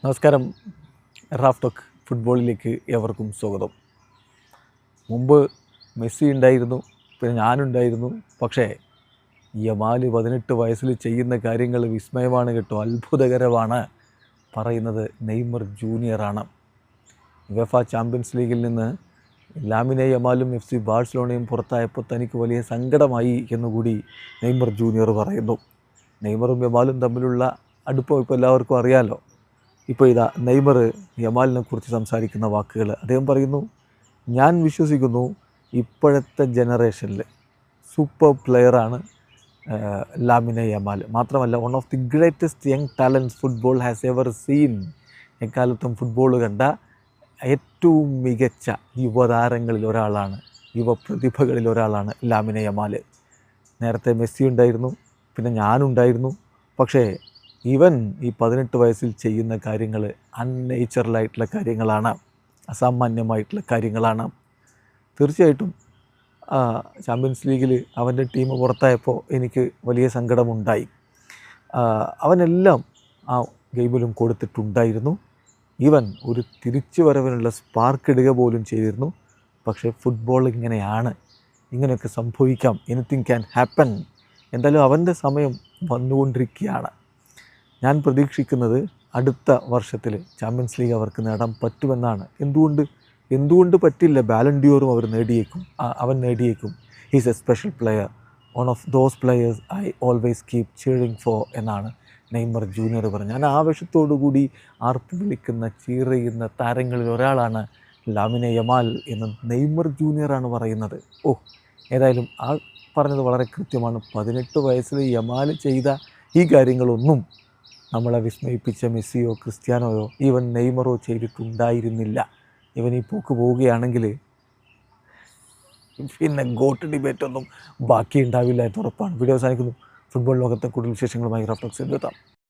നമസ്കാരം. Raf talk ഫുട്ബോളിലേക്ക് ഏവർക്കും സ്വാഗതം. മുമ്പ് മെസ്സി ഉണ്ടായിരുന്നു, പിന്നെ ഞാനുണ്ടായിരുന്നു. പക്ഷേ യമാൽ 18 വയസ്സിൽ ചെയ്യുന്ന കാര്യങ്ങൾ വിസ്മയമാണ് കേട്ടോ, അത്ഭുതകരമാണ്. പറയുന്നത് നെയ്മർ ജൂനിയറാണ്. യുവേഫ ചാമ്പ്യൻസ് ലീഗിൽ നിന്ന് ലാമിനെ യമാലും FC ബാഴ്സലോണയും പുറത്തായപ്പോൾ തനിക്ക് വലിയ സങ്കടമായി എന്നുകൂടി നെയ്മർ ജൂനിയർ പറയുന്നു. നെയ്മറും യമാലും തമ്മിലുള്ള അടുപ്പം ഇപ്പോൾ എല്ലാവർക്കും അറിയാമല്ലോ. ഇപ്പോൾ ഇതാ നെയ്മർ യമാലിനെ കുറിച്ച് സംസാരിക്കുന്ന വാക്കുകൾ. അദ്ദേഹം പറയുന്നു, ഞാൻ വിശ്വസിക്കുന്നു ഇപ്പോഴത്തെ ജനറേഷനിൽ സൂപ്പർ പ്ലെയറാണ് ലാമിനെ യമാൽ. മാത്രമല്ല one of the greatest young talents football has ever seen. എക്കാലത്തും ഫുട്ബോൾ കണ്ട ഏറ്റവും മികച്ച യുവതാരങ്ങളിൽ ഒരാളാണ്, യുവപ്രതിഭകളിൽ ഒരാളാണ് ലാമിനെ യമാൽ. നേരത്തെ മെസ്സി ഉണ്ടായിരുന്നു, പിന്നെ ഞാനുണ്ടായിരുന്നു. പക്ഷേ ഇവൻ ഈ 18 വയസ്സിൽ ചെയ്യുന്ന കാര്യങ്ങൾ അൺനേച്ചുറലായിട്ടുള്ള കാര്യങ്ങളാണ്, അസാമാന്യമായിട്ടുള്ള കാര്യങ്ങളാണ്. തീർച്ചയായിട്ടും ചാമ്പ്യൻസ് ലീഗിൽ അവൻ്റെ ടീം പുറത്തായപ്പോൾ എനിക്ക് വലിയ സങ്കടമുണ്ടായി. അവനെല്ലാം ആ ഗെയിമിലും കൊടുത്തിട്ടുണ്ടായിരുന്നു. ഇവൻ ഒരു തിരിച്ചു വരവിനുള്ള സ്പാർക്ക് ഇടുക പോലും ചെയ്തിരുന്നു. പക്ഷേ ഫുട്ബോൾ ഇങ്ങനെയാണ്, ഇങ്ങനെയൊക്കെ സംഭവിക്കാം, എനിത്തിങ് ക്യാൻ ഹാപ്പൻ. എന്തായാലും അവൻ്റെ സമയം വന്നുകൊണ്ടിരിക്കുകയാണ്. ഞാൻ പ്രതീക്ഷിക്കുന്നത് അടുത്ത വർഷത്തിൽ ചാമ്പ്യൻസ് ലീഗ് അവർക്ക് നേടാൻ പറ്റുമെന്നാണ്. എന്തുകൊണ്ട് പറ്റില്ല? ബാലൺ ഡിയോറും അവൻ നേടിയേക്കും. He's a special player, one of those players I always keep cheering for എന്നാണ് നെയ്മർ ജൂനിയർ പറഞ്ഞത്. ഞാൻ ആവേശത്തോടു കൂടി ആർപ്പ് വിളിക്കുന്ന, ചീറിയുന്ന താരങ്ങളിൽ ഒരാളാണ് ലാമിനെ യമാൽ എന്ന് നെയ്മർ ജൂനിയറാണ് പറയുന്നത്. ഏതായാലും ആ പറഞ്ഞത് വളരെ കൃത്യമാണ്. 18 വയസ്സിൽ യമാൽ ചെയ്ത ഈ കാര്യങ്ങളൊന്നും നമ്മളെ വിസ്മയിപ്പിച്ച മെസ്സിയോ ക്രിസ്ത്യാനോയോ ഈവൻ നെയ്മറോ ചെയ്തിട്ടുണ്ടായിരുന്നില്ല. ഇവൻ ഈ പോക്ക് പോവുകയാണെങ്കിൽ പിന്നെ ഗോട്ട് ഡിബേറ്റൊന്നും ബാക്കി ഉണ്ടാവില്ല എന്ന് ഉറപ്പാണ്. വീഡിയോ അവസാനിക്കുന്നു. ഫുട്ബോൾ ലോകത്തെ കൂടുതൽ വിശേഷങ്ങളുമായി റാഫ് ടോക്സിൽ എത്താം.